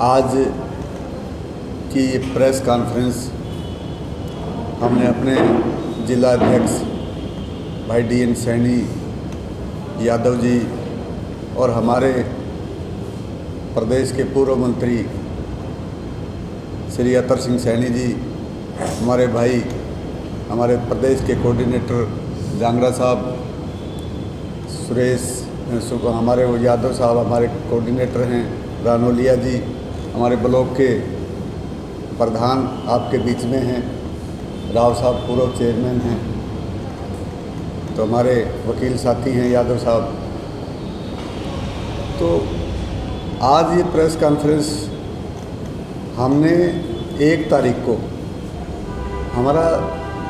आज की ये प्रेस कॉन्फ्रेंस हमने अपने जिला अध्यक्ष भाई DN सैनी यादव जी और हमारे प्रदेश के पूर्व मंत्री श्री अतर सिंह सैनी जी, हमारे भाई हमारे प्रदेश के कोऑर्डिनेटर जांगड़ा साहब, हमारे यादव साहब हमारे कोऑर्डिनेटर हैं, रानोलिया जी हमारे ब्लॉक के प्रधान आपके बीच में हैं, राव साहब पूर्व चेयरमैन हैं, तो हमारे वकील साथी हैं यादव साहब। तो आज ये प्रेस कॉन्फ्रेंस हमने 1 तारीख को हमारा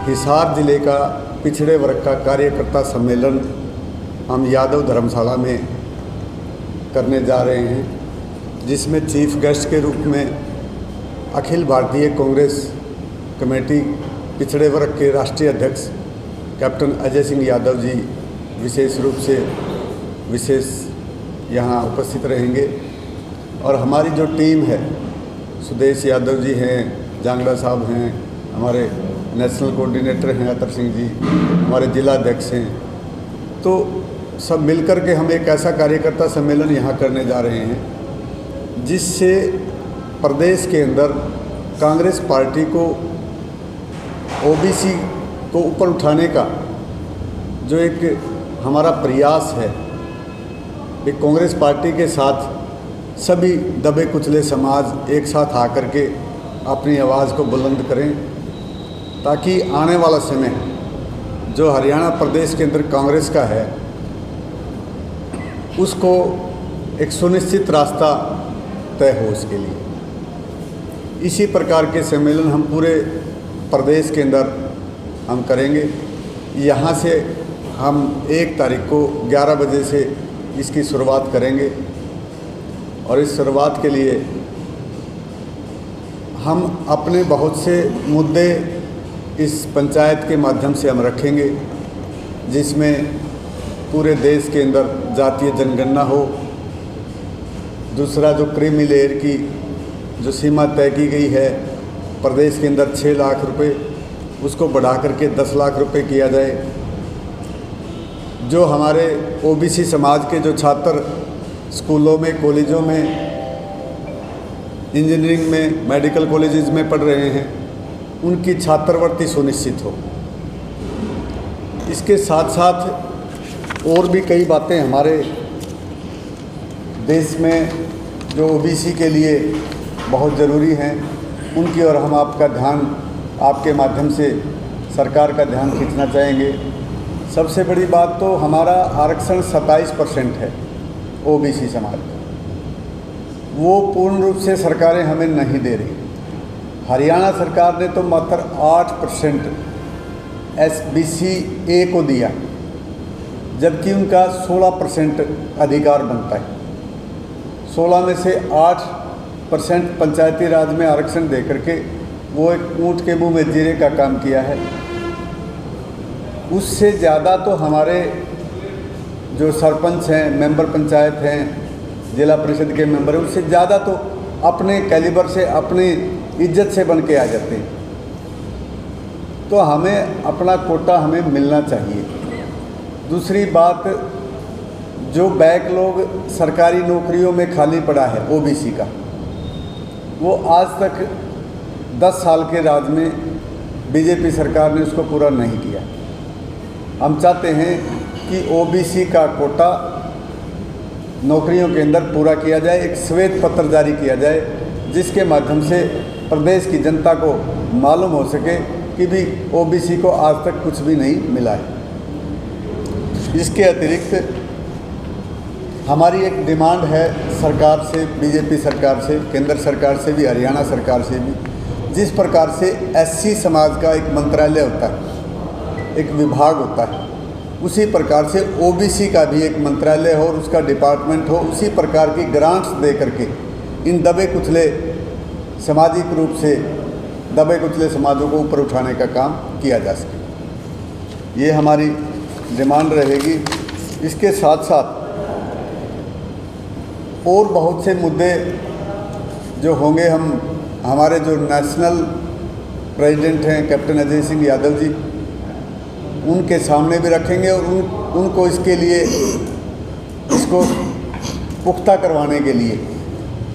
हिसार ज़िले का पिछड़े वर्ग का कार्यकर्ता सम्मेलन हम यादव धर्मशाला में करने जा रहे हैं, जिसमें चीफ गेस्ट के रूप में अखिल भारतीय कांग्रेस कमेटी पिछड़े वर्ग के राष्ट्रीय अध्यक्ष कैप्टन अजय सिंह यादव जी विशेष रूप से यहाँ उपस्थित रहेंगे। और हमारी जो टीम है, सुदेश यादव जी हैं, जांगड़ा साहब हैं, हमारे नेशनल कोऑर्डिनेटर हैं अतर सिंह जी, हमारे जिला अध्यक्ष हैं, तो सब मिलकर के हम एक ऐसा कार्यकर्ता सम्मेलन यहाँ करने जा रहे हैं जिससे प्रदेश के अंदर कांग्रेस पार्टी को OBC को ऊपर उठाने का जो एक हमारा प्रयास है, एक कांग्रेस पार्टी के साथ सभी दबे कुचले समाज एक साथ आकर के अपनी आवाज़ को बुलंद करें, ताकि आने वाला समय जो हरियाणा प्रदेश के अंदर कांग्रेस का है उसको एक सुनिश्चित रास्ता तय हो। उसके लिए इसी प्रकार के सम्मेलन हम पूरे प्रदेश के अंदर हम करेंगे। यहाँ से हम 1 तारीख को 11 बजे से इसकी शुरुआत करेंगे और इस शुरुआत के लिए हम अपने बहुत से मुद्दे इस पंचायत के माध्यम से हम रखेंगे, जिसमें पूरे देश के अंदर जातीय जनगणना हो। दूसरा, जो क्रीमी लेयर की जो सीमा तय की गई है प्रदेश के अंदर 6 लाख रुपए, उसको बढ़ा करके 10 लाख रुपए किया जाए। जो हमारे OBC समाज के जो छात्र स्कूलों में, कॉलेजों में, इंजीनियरिंग में, मेडिकल कॉलेजेस में पढ़ रहे हैं, उनकी छात्रवृत्ति सुनिश्चित हो। इसके साथ साथ और भी कई बातें हमारे देश में जो OBC के लिए बहुत ज़रूरी हैं, उनकी ओर हम आपका ध्यान, आपके माध्यम से सरकार का ध्यान खींचना चाहेंगे। सबसे बड़ी बात तो हमारा आरक्षण 27% है OBC समाज का, वो पूर्ण रूप से सरकारें हमें नहीं दे रही। हरियाणा सरकार ने तो मात्र 8% SBC A को दिया, जबकि उनका 16% अधिकार बनता है। 16 में से 8% पंचायती राज में आरक्षण दे करके वो एक ऊँट के मुंह में जीरे का काम किया है। उससे ज़्यादा तो हमारे जो सरपंच हैं, मेंबर पंचायत हैं, जिला परिषद के मेंबर हैं, उससे ज़्यादा तो अपने कैलिबर से, अपनी इज्जत से बन के आ जाते हैं। तो हमें अपना कोटा हमें मिलना चाहिए। दूसरी बात, जो बैकलॉग सरकारी नौकरियों में खाली पड़ा है OBC का, वो आज तक 10 साल के राज में BJP सरकार ने उसको पूरा नहीं किया। हम चाहते हैं कि OBC का कोटा नौकरियों के अंदर पूरा किया जाए, एक श्वेत पत्र जारी किया जाए, जिसके माध्यम से प्रदेश की जनता को मालूम हो सके कि भी OBC को आज तक कुछ भी नहीं मिला है। इसके अतिरिक्त हमारी एक डिमांड है सरकार से, BJP सरकार से, केंद्र सरकार से भी, हरियाणा सरकार से भी, जिस प्रकार से SC समाज का एक मंत्रालय होता है, एक विभाग होता है, उसी प्रकार से OBC का भी एक मंत्रालय हो और उसका डिपार्टमेंट हो। उसी प्रकार की ग्रांट्स दे करके इन दबे कुचले, सामाजिक रूप से दबे कुचले समाजों को ऊपर उठाने का काम किया जा सके, ये हमारी डिमांड रहेगी। इसके साथ साथ और बहुत से मुद्दे जो होंगे हमारे जो नेशनल प्रेसिडेंट हैं कैप्टन अजय सिंह यादव जी, उनके सामने भी रखेंगे और उनको इसको पुख्ता करवाने के लिए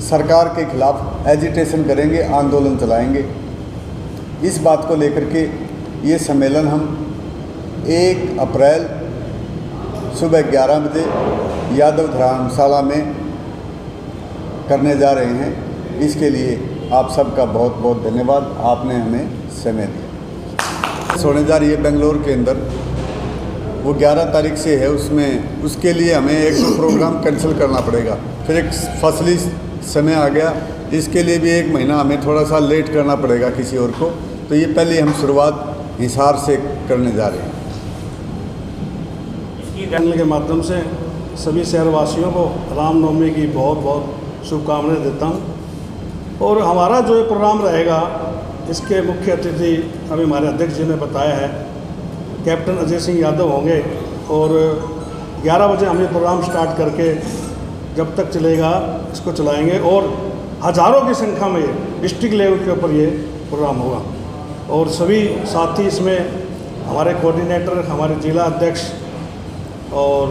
सरकार के खिलाफ एजिटेशन करेंगे, आंदोलन चलाएंगे। इस बात को लेकर के ये सम्मेलन हम 1 अप्रैल सुबह 11 बजे यादव धर्मशाला में करने जा रहे हैं। इसके लिए आप सबका बहुत बहुत धन्यवाद, आपने हमें समय दिया। होने जा रही है बेंगलोर के अंदर, वो 11 तारीख से है, उसके लिए हमें 1-2 प्रोग्राम कैंसिल करना पड़ेगा। फिर एक फसली समय आ गया, इसके लिए भी 1 महीना हमें थोड़ा सा लेट करना पड़ेगा किसी और को। तो ये पहले हम शुरुआत हिसार से करने जा रहे हैं। इस चैनल के माध्यम से सभी शहरवासियों को रामनवमी की बहुत बहुत शुभकामनाएं देता हूं। और हमारा जो ये प्रोग्राम रहेगा, इसके मुख्य अतिथि अभी हमारे अध्यक्ष जी ने बताया है, कैप्टन अजय सिंह यादव होंगे। और 11 बजे हम ये प्रोग्राम स्टार्ट करके जब तक चलेगा इसको चलाएंगे और हज़ारों की संख्या में डिस्ट्रिक्ट लेवल के ऊपर ये प्रोग्राम होगा। और सभी साथी इसमें हमारे कोऑर्डिनेटर, हमारे जिला अध्यक्ष और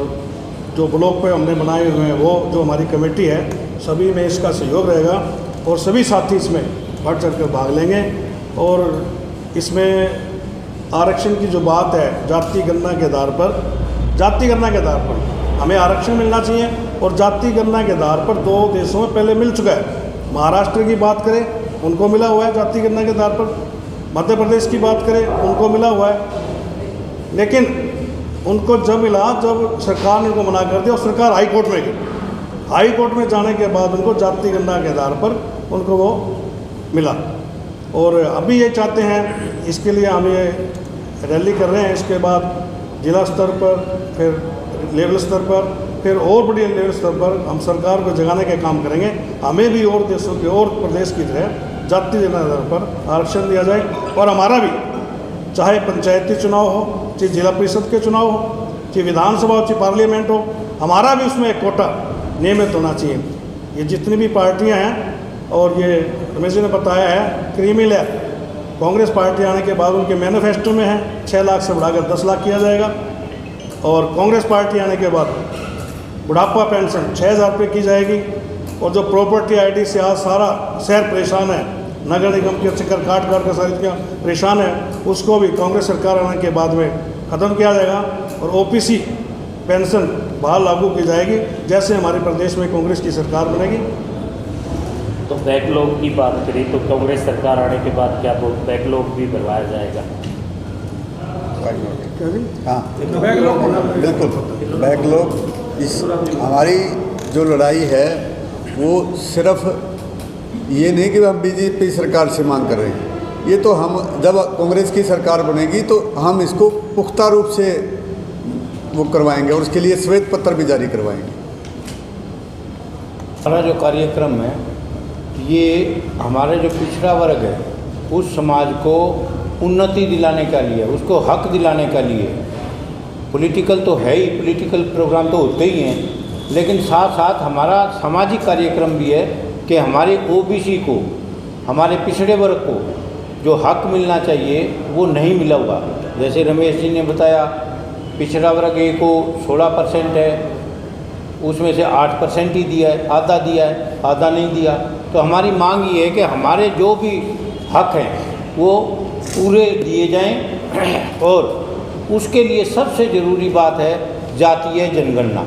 जो ब्लॉक पे हमने बनाए हुए हैं, वो जो हमारी कमेटी है, सभी में इसका सहयोग रहेगा और सभी साथी इसमें बढ़ चढ़ कर भाग लेंगे। और इसमें आरक्षण की जो बात है, जाति गणना के आधार पर हमें आरक्षण मिलना चाहिए। और जाति गणना के आधार पर 2 देशों में पहले मिल चुका है। महाराष्ट्र की बात करें, उनको मिला हुआ है जाति गणना के आधार पर। मध्य प्रदेश की बात करें, उनको मिला हुआ है। लेकिन उनको जब मिला, जब सरकार ने उनको मना कर दिया और सरकार हाई कोर्ट में गई। हाई कोर्ट में जाने के बाद उनको जाति गणना के आधार पर उनको वो मिला। और अभी ये चाहते हैं, इसके लिए हम ये रैली कर रहे हैं। इसके बाद जिला स्तर पर, फिर लेवल स्तर पर, फिर और बड़ी लेवल स्तर पर हम सरकार को जगाने का काम करेंगे। हमें भी और देशों के और प्रदेश की तरह जाति के आधार पर आरक्षण दिया जाए। और हमारा भी, चाहे पंचायती चुनाव हो, चाहे जिला परिषद के चुनाव हो, चाहे विधानसभा हो, चाहे पार्लियामेंट हो, हमारा भी उसमें एक कोटा नियमित होना चाहिए। ये जितनी भी पार्टियां हैं, और ये रमेश जी ने बताया है, क्रीमी लेयर कांग्रेस पार्टी आने के बाद उनके मैनिफेस्टो में है 6 लाख से बढ़ाकर 10 लाख किया जाएगा। और कांग्रेस पार्टी आने के बाद बुढ़ापा पेंशन 6,000 रुपये की जाएगी। और जो प्रॉपर्टी आईडी से आज सारा शहर परेशान है, नगर निगम के चक्कर काट कर सारी चीज़ें परेशान है, उसको भी कांग्रेस सरकार आने के बाद में ख़त्म किया जाएगा। और ओपीसी पेंशन बहाल लागू की जाएगी, जैसे हमारे प्रदेश में कांग्रेस की सरकार बनेगी। तो बैकलॉग की बात करें तो कांग्रेस सरकार आने के बाद क्या बैकलॉग भी भरवाया जाएगा? हाँ, बिल्कुल बैकलॉग। हमारी जो लड़ाई है वो सिर्फ ये नहीं कि हम बीजेपी सरकार से मांग कर रहे हैं। ये तो हम, जब कांग्रेस की सरकार बनेगी तो हम इसको पुख्ता रूप से वो करवाएंगे और उसके लिए श्वेत पत्र भी जारी करवाएंगे। हमारा जो कार्यक्रम है, ये हमारे जो पिछड़ा वर्ग है उस समाज को उन्नति दिलाने का लिए, उसको हक दिलाने का लिए, पॉलिटिकल तो है ही, पॉलिटिकल प्रोग्राम तो होते ही हैं, लेकिन साथ साथ हमारा सामाजिक कार्यक्रम भी है कि हमारे ओबीसी को, हमारे पिछड़े वर्ग को जो हक मिलना चाहिए वो नहीं मिला हुआ। जैसे रमेश जी ने बताया, पिछड़ा वर्ग ए को 16% है, उसमें से 8% ही दिया है, आधा दिया है, आधा नहीं दिया। तो हमारी मांग ये है कि हमारे जो भी हक हैं वो पूरे दिए जाएं। और उसके लिए सबसे ज़रूरी बात है जातीय जनगणना।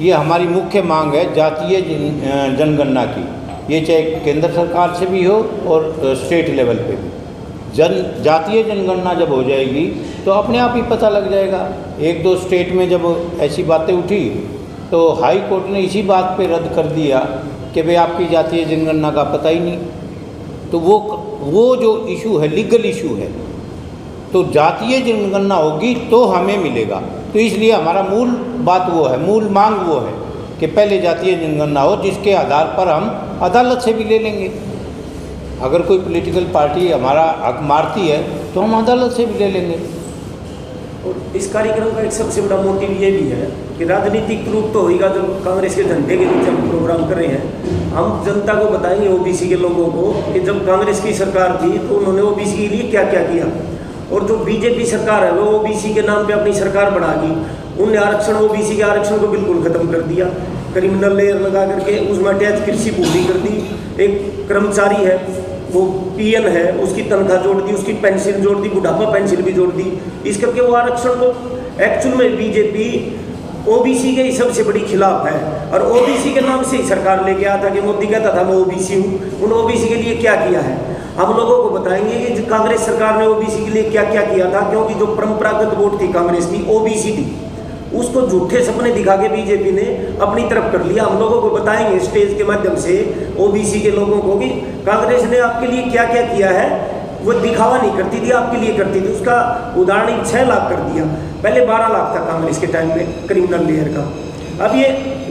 ये हमारी मुख्य मांग है, जातीय जनगणना की। ये चाहे केंद्र सरकार से भी हो और स्टेट लेवल पे भी। जातीय जनगणना जब हो जाएगी तो अपने आप ही पता लग जाएगा। 1-2 स्टेट में जब ऐसी बातें उठी तो हाई कोर्ट ने इसी बात पे रद्द कर दिया कि भाई आपकी जातीय जनगणना का पता ही नहीं। तो वो जो इशू है, लीगल इशू है, तो जातीय जनगणना होगी तो हमें मिलेगा। तो इसलिए हमारा मूल बात वो है, मूल मांग वो है कि पहले जातीय जनगणना हो, जिसके आधार पर हम अदालत से भी ले लेंगे। अगर कोई पॉलिटिकल पार्टी हमारा हक मारती है तो हम अदालत से भी ले लेंगे। और इस कार्यक्रम का एक सबसे बड़ा मोटिव ये भी है कि राजनीतिक रूप तो होगा, जो कांग्रेस के झंडे के नीचे हम प्रोग्राम कर रहे हैं, हम जनता को बताएंगे, ओबीसी के लोगों को, कि जब कांग्रेस की सरकार थी तो उन्होंने ओबीसी के लिए क्या क्या किया, और जो बीजेपी सरकार है वो ओबीसी के नाम पे अपनी सरकार बढ़ा दी। उनने आरक्षण, ओबीसी के आरक्षण को बिल्कुल खत्म कर दिया, क्रिमिनल लेयर लगा करके उसमें अटैच कृषि भूमि कर दी। एक कर्मचारी है वो पीएन है, उसकी तनख्वाह जोड़ दी, उसकी पेंशन जोड़ दी, बुढ़ापा पेंशन भी जोड़ दी। इस करके वो आरक्षण को एक्चुअल में बीजेपी ओबीसी के ही सबसे बड़ी खिलाफ है, और ओबीसी के नाम से ही सरकार लेके आया था कि मोदी कहता था मैं ओबीसी हूँ। उन ओबीसी के लिए क्या किया है हम लोगों को बताएंगे कि कांग्रेस सरकार ने ओबीसी के लिए क्या क्या किया था। क्योंकि जो परंपरागत वोट थी कांग्रेस की, ओबीसी थी, उसको झूठे सपने दिखा के बीजेपी ने अपनी तरफ कर लिया। हम लोगों को बताएंगे स्टेज के माध्यम से ओबीसी के लोगों को कि कांग्रेस ने आपके लिए क्या क्या किया है। वो दिखावा नहीं करती थी, आपके लिए करती थी। उसका उदाहरण 6 लाख कर दिया, पहले 12 लाख था कांग्रेस के टाइम में क्रिमिनल लेयर का। अब ये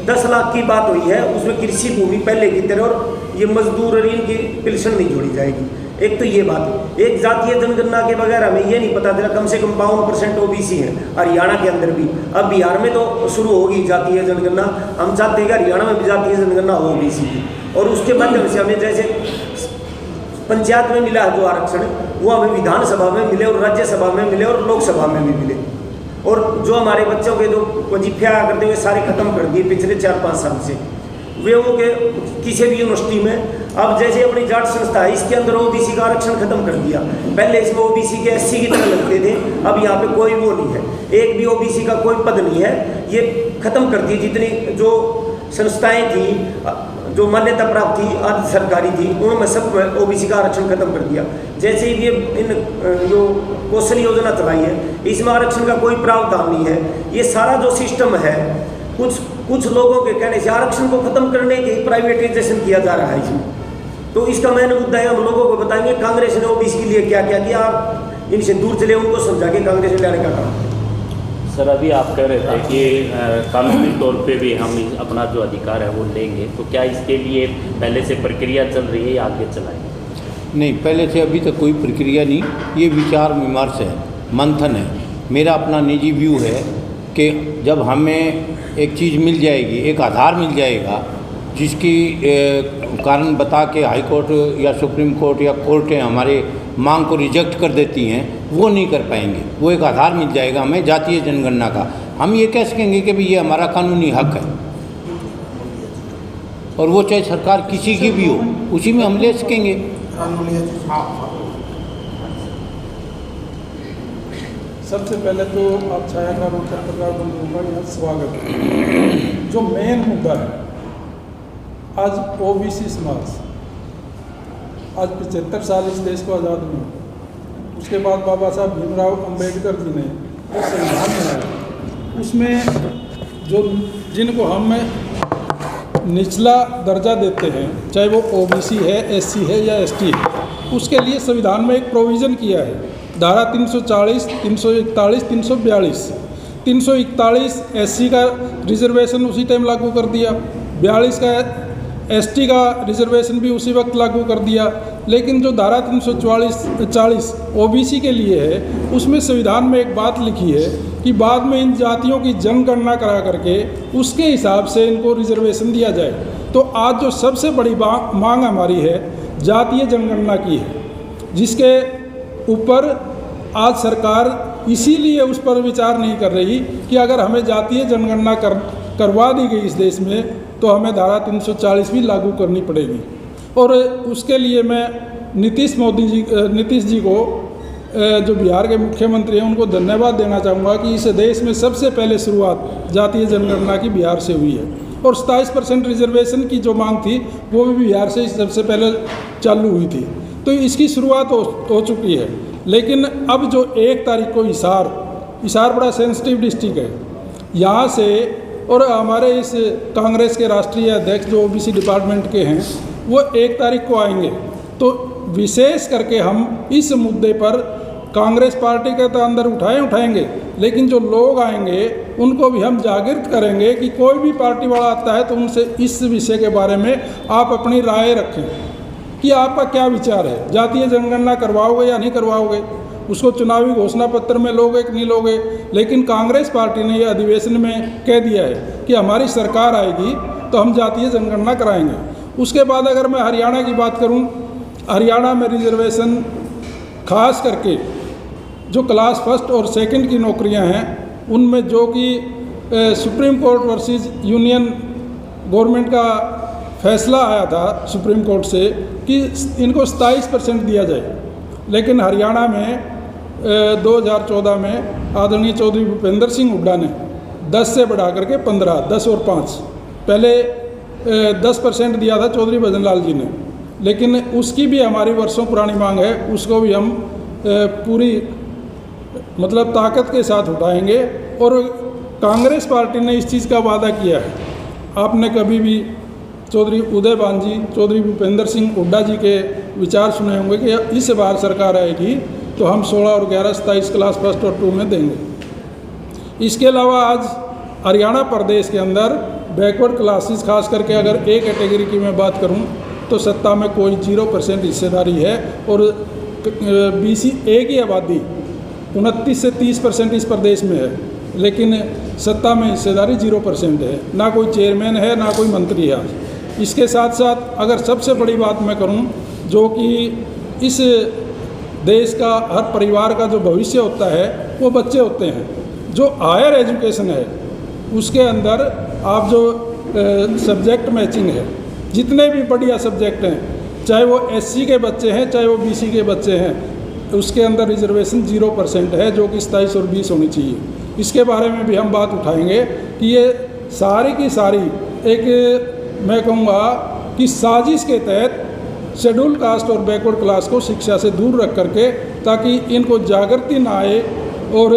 10 लाख की बात हुई है, उसमें कृषि भूमि पहले की तरह, और ये मजदूर और इनकी पेंशन नहीं जोड़ी जाएगी। एक तो ये बात, एक जातीय जनगणना के वगैरह में ये नहीं पता चला, कम से कम 52% ओबीसी है हरियाणा के अंदर भी। अब बिहार में तो शुरू होगी जातीय जनगणना, हम चाहते हैं कि हरियाणा में भी जातीय जनगणना हो ओबीसी की, और उसके माध्यम से हमें जैसे पंचायत में मिला है जो आरक्षण, वो हमें विधानसभा में मिले, और राज्यसभा में मिले, और लोकसभा में भी मिले। और जो हमारे बच्चों के जो वजीफे आया करते हुए सारे खत्म कर दिए पिछले 4-5 साल से, वे उनके किसी भी यूनिवर्सिटी में, अब जैसे अपनी जाट संस्था है इसके अंदर ओबीसी का आरक्षण खत्म कर दिया। पहले इसमें ओबीसी के एससी की तरह लगते थे, अब यहाँ पे कोई वो नहीं है, एक भी ओबीसी का कोई पद नहीं है, ये खत्म कर दी। जितनी जो संस्थाएं थी जो मान्यता प्राप्त थी, अर्ध सरकारी थी, उनमें सब ओबीसी का आरक्षण खत्म कर दिया। जैसे ही ये इन जो कौशल योजना चलाई है, इसमें आरक्षण का कोई प्रावधान नहीं है। ये सारा जो सिस्टम है, कुछ लोगों के कहने से आरक्षण को खत्म करने के प्राइवेटाइजेशन किया जा रहा है इसमें। तो इसका मेन मुद्दा है, हम लोगों को बताएंगे कांग्रेस ने ओबीसी के लिए क्या क्या किया। आप इनसे दूर चले, उनको समझा के कांग्रेस में लाने का काम। सर, अभी आप कह रहे थे कि कानूनी तौर पे भी हम अपना जो अधिकार है वो लेंगे, तो क्या इसके लिए पहले से प्रक्रिया चल रही है या आगे चलाएंगे? नहीं, पहले से अभी तक कोई प्रक्रिया नहीं, ये विचार विमर्श है, मंथन है। मेरा अपना निजी व्यू है कि जब हमें एक चीज़ मिल जाएगी, एक आधार मिल जाएगा जिसकी कारण बता के हाई कोर्ट या सुप्रीम कोर्ट या कोर्टें हमारे मांग को रिजेक्ट कर देती हैं, वो नहीं कर पाएंगे। वो एक आधार मिल जाएगा हमें जातीय जनगणना का, हम ये कह सकेंगे कि भाई ये हमारा कानूनी हक है, और वो चाहे सरकार किसी की भी हो, उसी में हम ले सकेंगे। सबसे पहले तो आप छायाकार और पत्रकार बंधुओं का यहाँ स्वागत है। जो मेन मुद्दा है आज ओबीसी समाज, आज 75 साल इस देश को आज़ाद हुआ, उसके बाद बाबा साहब भीमराव अंबेडकर जी ने जो संविधान बनाया, उसमें जो जिनको हम निचला दर्जा देते हैं, चाहे वो ओबीसी है, एससी है या एसटी है, उसके लिए संविधान में एक प्रोविज़न किया है। धारा 340, 341, 342। 341 एससी का रिजर्वेशन उसी टाइम लागू कर दिया, 42 का एसटी का रिजर्वेशन भी उसी वक्त लागू कर दिया। लेकिन जो धारा 340 ओबीसी के लिए है, उसमें संविधान में एक बात लिखी है कि बाद में इन जातियों की जनगणना करा करके उसके हिसाब से इनको रिजर्वेशन दिया जाए। तो आज जो सबसे बड़ी मांग हमारी है जातीय जनगणना की है, जिसके ऊपर आज सरकार इसीलिए उस पर विचार नहीं कर रही कि अगर हमें जातीय जनगणना करवा दी गई इस देश में तो हमें धारा 340 भी लागू करनी पड़ेगी। और उसके लिए मैं नीतीश जी को, जो बिहार के मुख्यमंत्री हैं, उनको धन्यवाद देना चाहूँगा कि इस देश में सबसे पहले शुरुआत जातीय जनगणना की बिहार से हुई है। और 27% रिजर्वेशन की जो मांग थी वो भी बिहार से सबसे पहले चालू हुई थी। तो इसकी शुरुआत हो चुकी है। लेकिन अब जो 1 तारीख को हिसार बड़ा सेंसिटिव डिस्ट्रिक्ट है, यहाँ से, और हमारे इस कांग्रेस के राष्ट्रीय अध्यक्ष जो ओबीसी डिपार्टमेंट के हैं, वो 1 तारीख को आएंगे। तो विशेष करके हम इस मुद्दे पर कांग्रेस पार्टी के तो अंदर उठाएंगे, लेकिन जो लोग आएंगे उनको भी हम जागृत करेंगे कि कोई भी पार्टी वाला आता है तो उनसे इस विषय के बारे में आप अपनी राय रखें कि आपका क्या विचार है, जातीय जनगणना करवाओगे या नहीं करवाओगे, उसको चुनावी घोषणा पत्र में लोगे कि नहीं लोगे। लेकिन कांग्रेस पार्टी ने ये अधिवेशन में कह दिया है कि हमारी सरकार आएगी तो हम जातीय जनगणना कराएंगे। उसके बाद अगर मैं हरियाणा की बात करूं, हरियाणा में रिजर्वेशन खास करके जो क्लास फर्स्ट और सेकंड की नौकरियां हैं उनमें, जो कि supreme court versus union government का फैसला आया था सुप्रीम कोर्ट से कि इनको 27% दिया जाए, लेकिन हरियाणा में 2014 में आदरणीय चौधरी भूपेंद्र सिंह हुड्डा ने 10 से बढ़ा करके 15, 10 और 5, पहले 10% दिया था चौधरी भजन लाल जी ने, लेकिन उसकी भी हमारी वर्षों पुरानी मांग है, उसको भी हम पूरी मतलब ताकत के साथ उठाएंगे। और कांग्रेस पार्टी ने इस चीज़ का वादा किया है, आपने कभी भी चौधरी उदयभान जी, चौधरी भूपेंद्र सिंह हुड्डा जी के विचार सुने होंगे कि इस बार सरकार आएगी तो हम 16 और 11, 27 क्लास फर्स्ट और 2 में देंगे। इसके अलावा आज हरियाणा प्रदेश के अंदर बैकवर्ड क्लासेस, खास करके अगर ए कैटेगरी की मैं बात करूं तो सत्ता में कोई 0% हिस्सेदारी है, और BC ए की आबादी 29 से 30% इस प्रदेश में है, लेकिन सत्ता में हिस्सेदारी 0% है, ना कोई चेयरमैन है ना कोई मंत्री है। इसके साथ साथ अगर सबसे बड़ी बात मैं करूं, जो कि इस देश का हर परिवार का जो भविष्य होता है वो बच्चे होते हैं। जो हायर एजुकेशन है उसके अंदर आप जो सब्जेक्ट मैचिंग है, जितने भी बढ़िया सब्जेक्ट हैं, चाहे वो SC के बच्चे हैं चाहे वो BC के बच्चे हैं, उसके अंदर रिजर्वेशन 0% है, जो कि 27 और 20 होनी चाहिए। इसके बारे में भी हम बात उठाएंगे कि ये सारी की सारी एक मैं कहूँगा कि साजिश के तहत शेड्यूल कास्ट और बैकवर्ड क्लास को शिक्षा से दूर रख करके, ताकि इनको जागृति ना आए और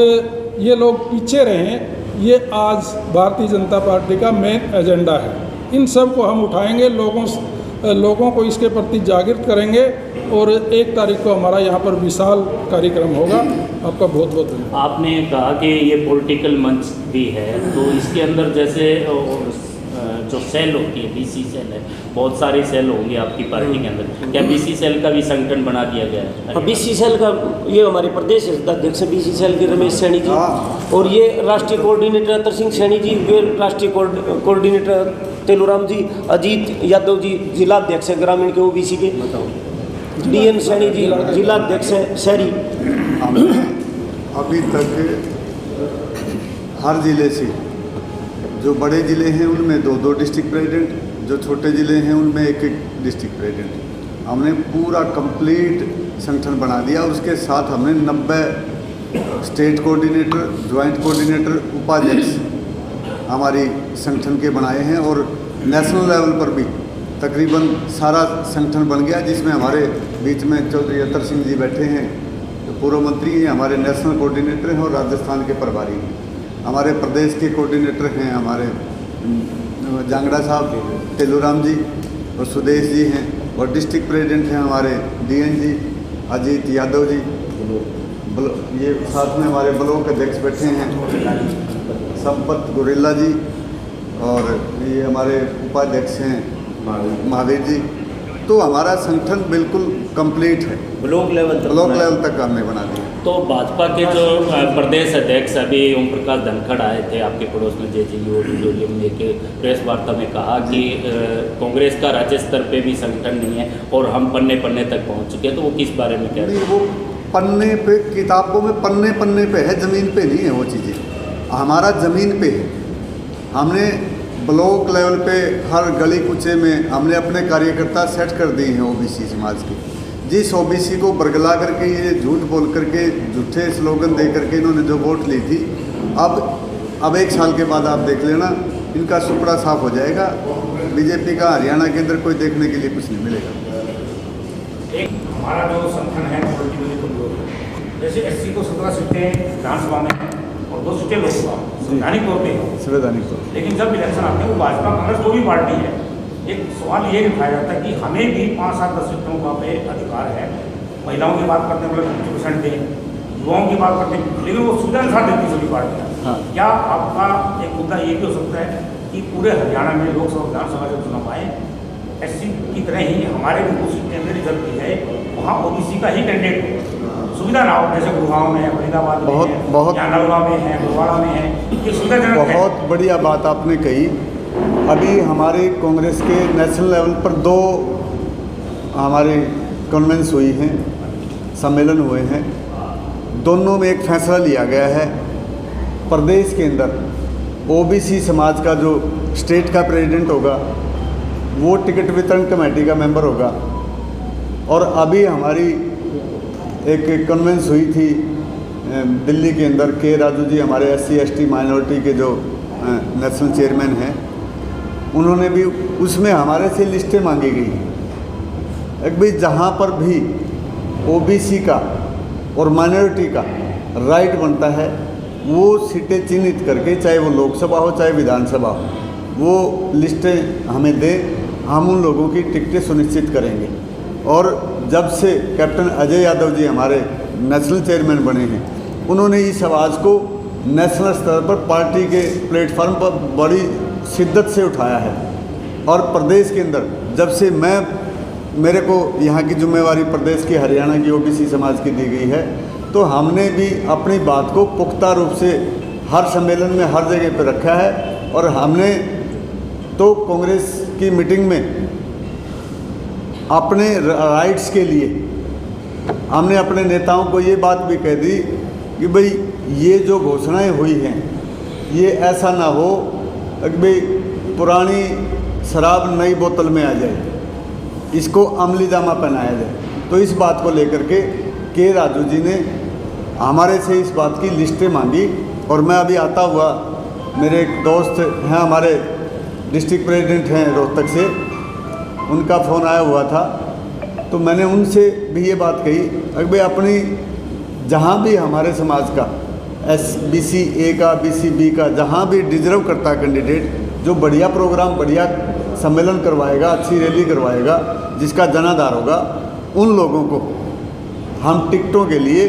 ये लोग पीछे रहें, ये आज भारतीय जनता पार्टी का मेन एजेंडा है। इन सब को हम उठाएंगे, लोगों को इसके प्रति जागृत करेंगे, और 1 तारीख को हमारा यहाँ पर विशाल कार्यक्रम होगा। आपका बहुत बहुत धन्यवाद। आपने कहा कि ये पॉलिटिकल मंच भी है, तो इसके अंदर जैसे जो सेल होती है, BC सेल है, बहुत सारे सेल होंगे आपकी पार्टी के अंदर, क्या BC सेल का भी संगठन बना दिया गया है? BC सेल का ये हमारे प्रदेश अध्यक्ष BC सेल के रमेश सैनी जी, और ये राष्ट्रीय कोऑर्डिनेटर अतर सिंह सैनी जी, वे राष्ट्रीय कोऑर्डिनेटर तेलूराम जी, अजीत यादव जी जिला अध्यक्ष है ग्रामीण के OBC के, DN सैनी जी जिला अध्यक्ष है शहरी। अभी तक हर जिले से, जो बड़े ज़िले हैं उनमें 2-2 डिस्ट्रिक्ट प्रेसिडेंट, जो छोटे ज़िले हैं उनमें 1-1 डिस्ट्रिक्ट प्रेसिडेंट, हमने पूरा कंप्लीट संगठन बना दिया। उसके साथ हमने 90 स्टेट कोऑर्डिनेटर, ज्वाइंट कोऑर्डिनेटर, उपाध्यक्ष हमारी संगठन के बनाए हैं, और नेशनल लेवल पर भी तकरीबन सारा संगठन बन गया, जिसमें हमारे बीच में चौधरी अतर सिंह जी बैठे हैं, तो पूर्व मंत्री हैं, हमारे नेशनल कोऑर्डिनेटर हैं और राजस्थान के प्रभारी हैं। हमारे प्रदेश के कोऑर्डिनेटर हैं हमारे जांगड़ा साहब, तेलूराम जी और सुदेश जी हैं, और डिस्ट्रिक्ट प्रेसिडेंट हैं हमारे DN जी, अजीत यादव जी, ये साथ में हमारे ब्लॉक अध्यक्ष बैठे हैं संपत गुरिल्ला जी, और ये हमारे उपाध्यक्ष हैं महावीर जी। तो हमारा संगठन बिल्कुल कंप्लीट है, ब्लॉक लेवल तक हमने बना दिया। तो भाजपा के जो प्रदेश अध्यक्ष अभी ओम प्रकाश धनखड़ आए थे आपके पड़ोस में JJU ऑडिटोरियम में, के प्रेस वार्ता में कहा कि कांग्रेस का राज्य स्तर पे भी संगठन नहीं है और हम पन्ने तक पहुंच चुके हैं, तो वो किस बारे में कह रहे हैं? वो पन्ने पे, किताबों में पन्ने पे है, ज़मीन पे नहीं है वो चीज़ें। हमारा ज़मीन पे है। हमने ब्लॉक लेवल पे हर गली कुचे में हमने अपने कार्यकर्ता सेट कर दिए हैं OBC समाज के। जिस OBC को बरगला करके, ये झूठ बोल करके, झूठे स्लोगन दे करके इन्होंने जो वोट ली थी, अब 1 साल के बाद आप देख लेना, इनका सुपड़ा साफ हो जाएगा। BJP का हरियाणा के अंदर कोई देखने के लिए कुछ नहीं मिलेगा। एक हमारा जो संगठन है पॉलिटिकली कमजोर है, जैसे SC को 17 सीटें विधानसभा में हैं और 2 सीटें लोकसभा संवैधानिक तौर पर हैं, संवैधानिक तौर, लेकिन जब इलेक्शन आते हैं वो भाजपा कांग्रेस जो भी पार्टी है, एक सवाल ये उठाया जाता है कि हमें भी 5, 7, 10 सीटों का पे अधिकार है। महिलाओं की बात करते हैं मतलब 50% दें, युवाओं की बात करते हैं, लेकिन वो सुविधा अनुसार देती सभी पार्टियाँ। क्या आपका एक मुद्दा ये भी हो सकता है कि पूरे हरियाणा में लोकसभा विधानसभा जब चुनाव आए, SC की तरह ही हमारे भी कुछ सीटें में रिजर्व की जाए, वहाँ OBC का ही कैंडिडेट सुविधा ना हो, जैसे गुड़गांव में, फरीदाबाद में, नलवा में है, गुरवाड़ा में है, ये सुविधाजनक है। बहुत बढ़िया बात आपने कही अभी हमारे कांग्रेस के नेशनल लेवल पर 2 हमारे कन्वेंस हुई हैं, सम्मेलन हुए हैं। दोनों में एक फैसला लिया गया है, प्रदेश के अंदर ओबीसी समाज का जो स्टेट का प्रेसिडेंट होगा वो टिकट वितरण कमेटी का मेंबर होगा। और अभी हमारी एक कन्वेंस हुई थी दिल्ली के अंदर, के राजू जी हमारे SC/ST माइनॉरिटी के जो नेशनल चेयरमैन हैं, उन्होंने भी उसमें हमारे से लिस्टें मांगी गई हैं। भाई जहाँ पर भी ओबीसी का और माइनॉरिटी का राइट बनता है वो सीटें चिन्हित करके, चाहे वो लोकसभा हो चाहे विधानसभा हो, वो लिस्टें हमें दें, हम उन लोगों की टिकटें सुनिश्चित करेंगे। और जब से कैप्टन अजय यादव जी हमारे नेशनल चेयरमैन बने हैं, उन्होंने इस आवाज़ को नेशनल स्तर पर पार्टी के प्लेटफॉर्म पर बड़ी शिद्दत से उठाया है। और प्रदेश के अंदर जब से मेरे को यहाँ की जिम्मेवारी प्रदेश की हरियाणा की ओबीसी समाज की दी गई है, तो हमने भी अपनी बात को पुख्ता रूप से हर सम्मेलन में हर जगह पर रखा है। और हमने तो कांग्रेस की मीटिंग में अपने राइट्स के लिए हमने अपने नेताओं को ये बात भी कह दी कि भाई ये जो घोषणाएं हुई हैं ये ऐसा ना हो कि भाई पुरानी शराब नई बोतल में आ जाए, इसको अमली जामा पहनाया जाए। तो इस बात को लेकर के राजू जी ने हमारे से इस बात की लिस्टें मांगी। और मैं अभी आता हुआ, मेरे एक दोस्त हैं हमारे डिस्ट्रिक्ट प्रेसिडेंट हैं रोहतक से, उनका फ़ोन आया हुआ था, तो मैंने उनसे भी ये बात कही कि भाई अपनी जहाँ भी हमारे समाज का SBC A का BC B का जहाँ भी डिजर्व करता है कैंडिडेट, जो बढ़िया प्रोग्राम बढ़िया सम्मेलन करवाएगा, अच्छी रैली करवाएगा, जिसका जनाधार होगा, उन लोगों को हम टिकटों के लिए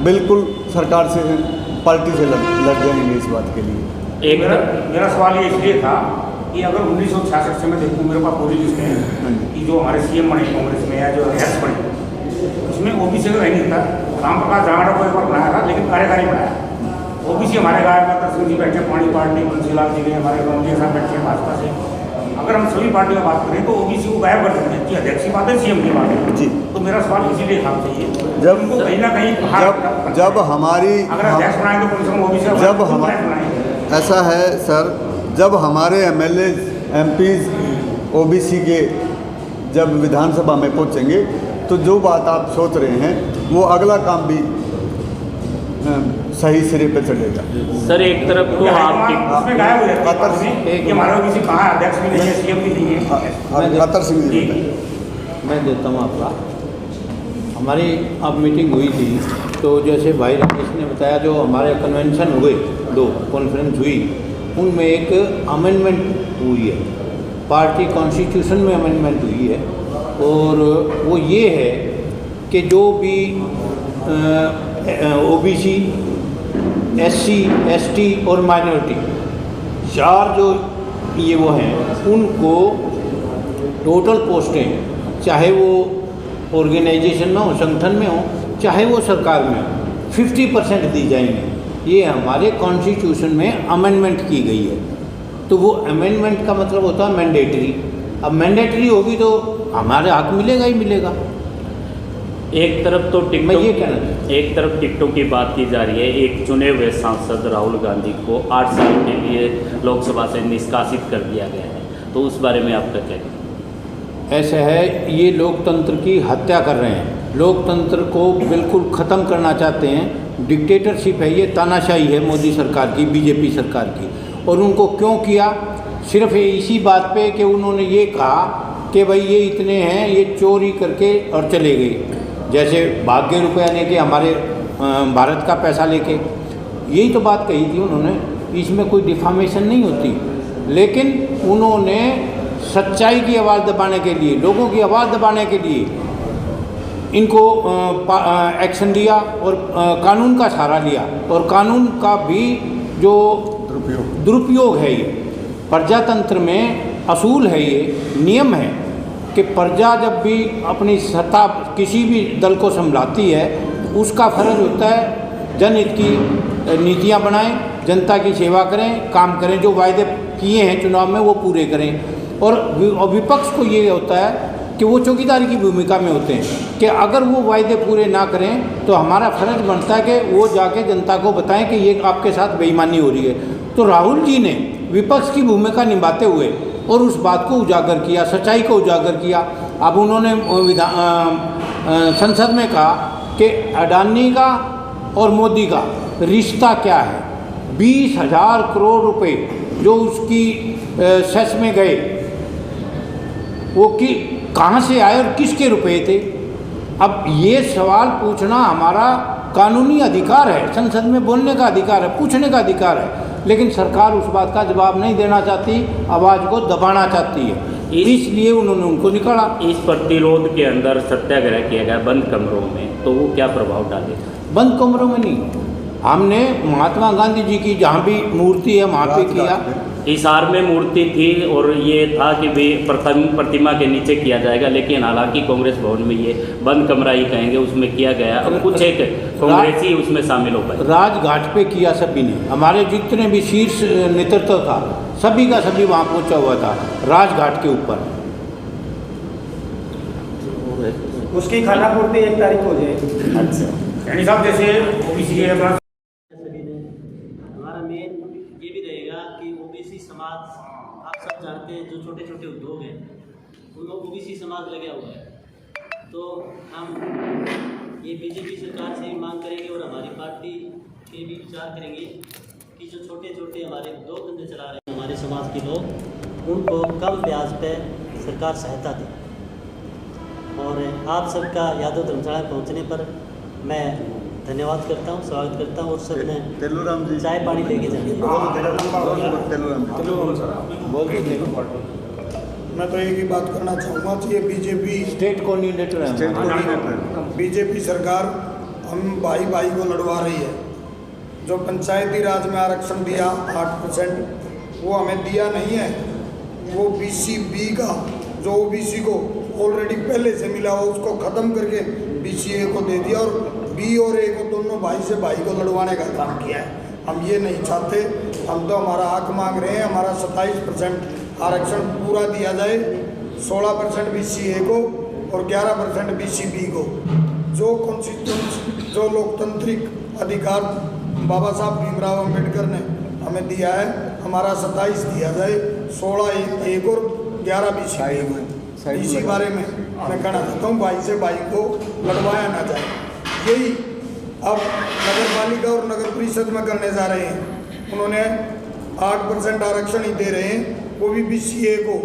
बिल्कुल सरकार से पार्टी से लड़ जाएंगे इस बात के लिए। एक मेरा सवाल ये इसलिए था कि अगर 1966 से मैं देखूँ, मेरे पास पूरी लिस्ट है कि जो हमारे CM बने कांग्रेस में या जो अध्यक्ष बने, उसमें OBC का नहीं था। राम प्रकाश जांगड़ा को एक बार बनाया था, लेकिन कार्यकारी बनाया। OBC हमारे गायक सिंह जी बैठे, पानी पार्टी बंसीलाल जी ने, हमारे रमजिया साहब बैठे हैं भाजपा से। अगर हम सभी पार्टियों में बात करें तो OBC को गायब कर सकते हैं कि अध्यक्ष की बात है, CM की बात है जी। तो मेरा सवाल इसीलिए था चाहिए जब कहीं ना कहीं जब हमारी अगर अध्यक्ष बनाए तो कम से कम OBC जब हमारे ऐसा है सर, जब हमारे MLA MPs OBC के जब विधानसभा में पहुंचेंगे तो जो बात आप सोच रहे हैं वो अगला काम भी सही सिरे पे चलेगा। सर एक तरफ तो आप उसमें गायब हो जाते हैं कि हमारा OBC कहाँ है, अध्यक्ष भी नहीं है, CM भी नहीं है। खतर सिंह जी मैं देता हूँ आपका। हमारी अब मीटिंग हुई थी तो जैसे भाई रमेश ने बताया, जो हमारे कन्वेंशन हुए, 2 कॉन्फ्रेंस हुई, उनमें एक अमेंडमेंट हुई है, पार्टी कॉन्स्टिट्यूशन में अमेंडमेंट हुई है। और वो ये है कि जो भी OBC, SC, ST और माइनॉरिटी 4 जो ये वो हैं, उनको टोटल पोस्टें, चाहे वो ऑर्गेनाइजेशन में हो, संगठन में हो, चाहे वो सरकार में हो, 50% दी जाएंगी। ये हमारे कॉन्स्टिट्यूशन में अमेंडमेंट की गई है। तो वो अमेंडमेंट का मतलब होता है मैंडेटरी। अब मैंडेटरी होगी तो हमारे हक मिलेगा ही मिलेगा। एक तरफ तो मैं ये कहना चाहता हूँ, एक तरफ टिकटों की बात की जा रही है, एक चुने हुए सांसद राहुल गांधी को 8 साल के लिए लोकसभा से निष्कासित कर दिया गया है, तो उस बारे में आपका क्या कहना? ऐसा है, ये लोकतंत्र की हत्या कर रहे हैं, लोकतंत्र को बिल्कुल ख़त्म करना चाहते हैं। डिक्टेटरशिप है ये, तानाशाही है मोदी सरकार की, बीजेपी सरकार की। और उनको क्यों किया? सिर्फ इसी बात पे कि उन्होंने ये कहा कि भाई ये इतने हैं, ये चोरी करके और चले गए, जैसे भाग्य रुपया लेके, हमारे भारत का पैसा लेके, यही तो बात कही थी उन्होंने। इसमें कोई डिफामेशन नहीं होती, लेकिन उन्होंने सच्चाई की आवाज़ दबाने के लिए, लोगों की आवाज़ दबाने के लिए इनको एक्शन लिया और कानून का सहारा लिया। और कानून का भी जो दुरुपयोग है, ये प्रजातंत्र में असूल है, ये नियम है कि प्रजा जब भी अपनी सत्ता किसी भी दल को संभालती है तो उसका फर्ज होता है जनहित की नीतियाँ बनाएं, जनता की सेवा करें, काम करें, जो वायदे किए हैं चुनाव में वो पूरे करें। और विपक्ष को ये होता है कि वो चौकीदारी की भूमिका में होते हैं कि अगर वो वायदे पूरे ना करें तो हमारा फर्ज बनता है कि वो जाके जनता को बताएं कि ये आपके साथ बेईमानी हो रही है। तो राहुल जी ने विपक्ष की भूमिका निभाते हुए और उस बात को उजागर किया, सच्चाई को उजागर किया। अब उन्होंने संसद में कहा कि अडानी का और मोदी का रिश्ता क्या है। 20,000 करोड़ रुपए जो उसकी सेस में गए वो कहाँ से आए और किसके रुपए थे। अब ये सवाल पूछना हमारा कानूनी अधिकार है, संसद में बोलने का अधिकार है, पूछने का अधिकार है, लेकिन सरकार उस बात का जवाब नहीं देना चाहती, आवाज़ को दबाना चाहती है, इसलिए उन्होंने उनको निकाला। इस प्रतिरोध के अंदर सत्याग्रह किया गया बंद कमरों में, तो वो क्या प्रभाव डालेगा? बंद कमरों में नहीं, हमने महात्मा गांधी जी की जहाँ भी मूर्ति है वहाँ पे किया। हिसार में मूर्ति थी और ये था कि वे प्रतिमा के नीचे किया जाएगा, लेकिन हालांकि कांग्रेस भवन में ये बंद कमरा ही कहेंगे उसमें किया गया। अब कुछ एक कांग्रेसी उसमें शामिल हो पाए। राजघाट पे किया सभी ने, हमारे जितने भी शीर्ष नेतृत्व था सभी का सभी वहाँ पहुँचा हुआ था राजघाट के ऊपर। उसकी खाना पूर्ति 1 तारीख हो जाए। अच्छा यानी साहब जैसे ओबीसी के अपना हमारा मेन ये भी रहेगा कि ओबीसी समाज, आप सब जानते हैं जो छोटे छोटे उद्योग हैं उनमें ओबीसी समाज लगा हुआ है। तो हम ये बीजेपी सरकार से भी मांग करेंगे और हमारी पार्टी के भी विचार करेंगे कि जो छोटे छोटे हमारे उद्योग धंधे चला रहे हैं हमारे समाज के लोग, उनको कम ब्याज पे सरकार सहायता दे। और आप सबका यादव धर्मशाला पहुँचने पर मैं धन्यवाद करता हूँ, स्वागत करता हूँ और सब ने तेलूराम जी चाय पानी लेके जाएंगे। मैं तो एक ही बात करना चाहूँगा कि ये बीजेपी स्टेट कोऑर्डिनेटर है, बीजेपी सरकार हम भाई भाई को लड़वा रही है। जो पंचायती राज में आरक्षण दिया 8%, वो हमें दिया नहीं है। वो BC-B का जो OBC को ऑलरेडी पहले से मिला हो उसको ख़त्म करके BC-A को दे दिया और B और A को दोनों भाई से भाई को लड़वाने का काम किया है। हम ये नहीं चाहते, हम तो हमारा हक मांग रहे हैं। हमारा 27% आरक्षण पूरा दिया जाए, 16% BC-A को और 11% BC-B को। जो कॉन्स्टिट्यूंस जो लोकतांत्रिक अधिकार बाबा साहब भीमराव अम्बेडकर ने हमें दिया है, हमारा 27 दिया जाए, 16 एक और 11 BC-B को। इसी बारे में मैं कहना चाहता हूँ, भाई से भाई को लड़वाया ना जाए। यही अब नगर पालिका और नगर परिषद में करने जा रहे हैं। उन्होंने 8% आरक्षण ही दे रहे हैं, वो भी BC-A को,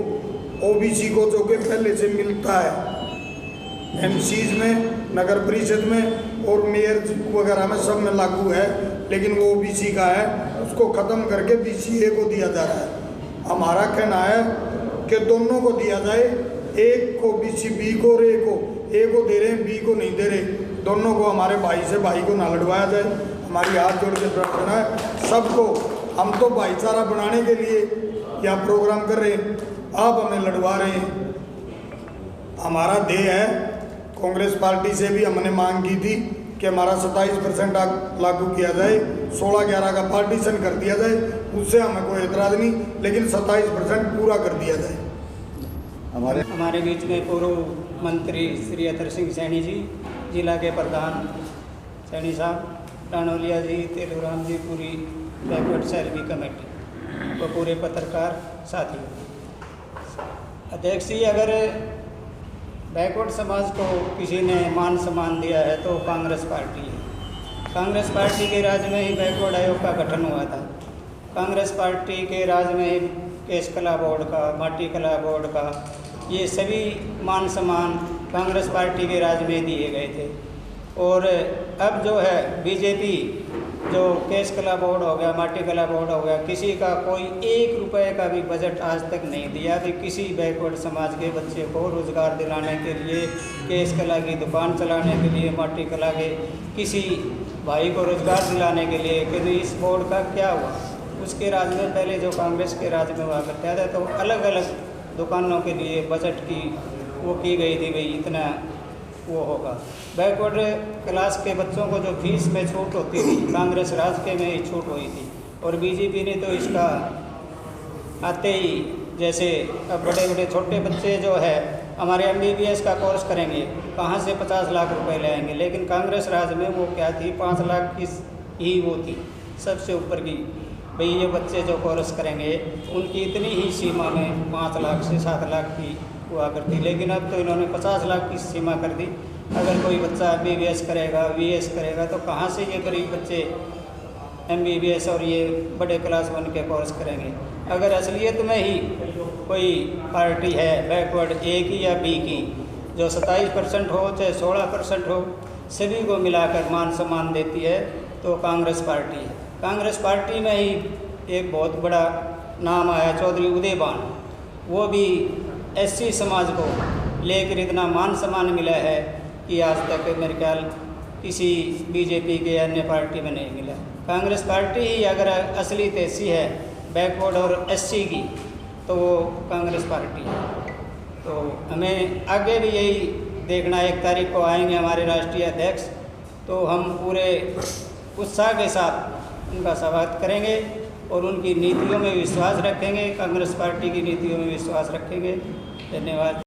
OBC को जो कि पहले से मिलता है MCs में, नगर परिषद में और मेयर वगैरह में सब में लागू है, लेकिन वो OBC का है, उसको ख़त्म करके BC-A को दिया जा रहा है। हमारा कहना है कि दोनों को दिया जाए, एक को BC-B को और A को दे रहे हैं, B को नहीं दे रहे, दोनों को हमारे भाई से भाई को ना लड़वाया जाए। हमारी हाथ जोड़ के प्रार्थना है सबको। हम तो भाईचारा बनाने के लिए यह प्रोग्राम कर रहे हैं, आप हमें लड़वा रहे हैं। हमारा ध्येय है, कांग्रेस पार्टी से भी हमने मांग की थी कि हमारा 27% लागू किया जाए, 16-11 का पार्टीशन कर दिया जाए, उससे हमें कोई एतराज़ नहीं, लेकिन 27% पूरा कर दिया जाए। हमारे बीच में पूर्व मंत्री श्री अतर सिंह सैनी जी, जिला के प्रधान सैनी साहब, टानोलिया जी, तेलूराम जी, पूरी बैकवर्ड सेल की कमेटी व पूरे पत्रकार साथी। अध्यक्ष जी, अगर बैकवर्ड समाज को किसी ने मान सम्मान दिया है तो कांग्रेस पार्टी है। कांग्रेस पार्टी के राज में ही बैकवर्ड आयोग का गठन हुआ था। कांग्रेस पार्टी के राज में ही केश कला बोर्ड का, माटी कला बोर्ड का, ये सभी मान सम्मान कांग्रेस पार्टी के राज में दिए गए थे। और अब जो है बीजेपी, जो केश कला बोर्ड हो गया, माटी कला बोर्ड हो गया, किसी का कोई 1 रुपये का भी बजट आज तक नहीं दिया कि किसी बैकवर्ड समाज के बच्चे को रोज़गार दिलाने के लिए, केश कला की दुकान चलाने के लिए, माटी कला के किसी भाई को रोज़गार दिलाने के लिए। कि इस बोर्ड का क्या हुआ? उसके राज में, पहले जो कांग्रेस के राज में हुआ करता था, तो अलग अलग दुकानों के लिए बजट की वो की गई थी, भाई इतना वो होगा। बैकवर्ड क्लास के बच्चों को जो फीस में छूट होती थी, कांग्रेस राज के में ही छूट हुई थी। और बीजेपी ने तो इसका आते ही जैसे अब बड़े बड़े छोटे बच्चे जो है हमारे MBBS का कोर्स करेंगे, कहाँ से 50 लाख रुपए ले आएंगे। लेकिन कांग्रेस राज में वो क्या थी, 5 लाख की ही वो थी सबसे ऊपर की, भाई ये बच्चे जो कोर्स करेंगे उनकी इतनी ही सीमा में 5 लाख से 7 लाख की हुआ करती। लेकिन अब तो इन्होंने 50 लाख की सीमा कर दी। अगर कोई बच्चा MBBS करेगा, BS करेगा तो कहाँ से ये गरीब बच्चे MBBS और ये बड़े क्लास 1 के कोर्स करेंगे। अगर असलियत में ही कोई पार्टी है बैकवर्ड A की या B की जो 27% हो चाहे 16% हो, सभी को मिलाकर मान सम्मान देती है तो कांग्रेस पार्टी है। कांग्रेस पार्टी में ही एक बहुत बड़ा नाम आया चौधरी उदयभान, वो भी SC समाज को लेकर इतना मान सम्मान मिला है कि आज तक मेरे ख्याल किसी BJP के अन्य पार्टी में नहीं मिला। कांग्रेस पार्टी ही अगर असली ऐसी है बैकवर्ड और SC की तो वो कांग्रेस पार्टी है। तो हमें आगे भी यही देखना, 1 तारीख को आएंगे हमारे राष्ट्रीय अध्यक्ष, तो हम पूरे उत्साह के साथ उनका स्वागत करेंगे और उनकी नीतियों में विश्वास रखेंगे, कांग्रेस पार्टी की नीतियों में विश्वास रखेंगे। धन्यवाद।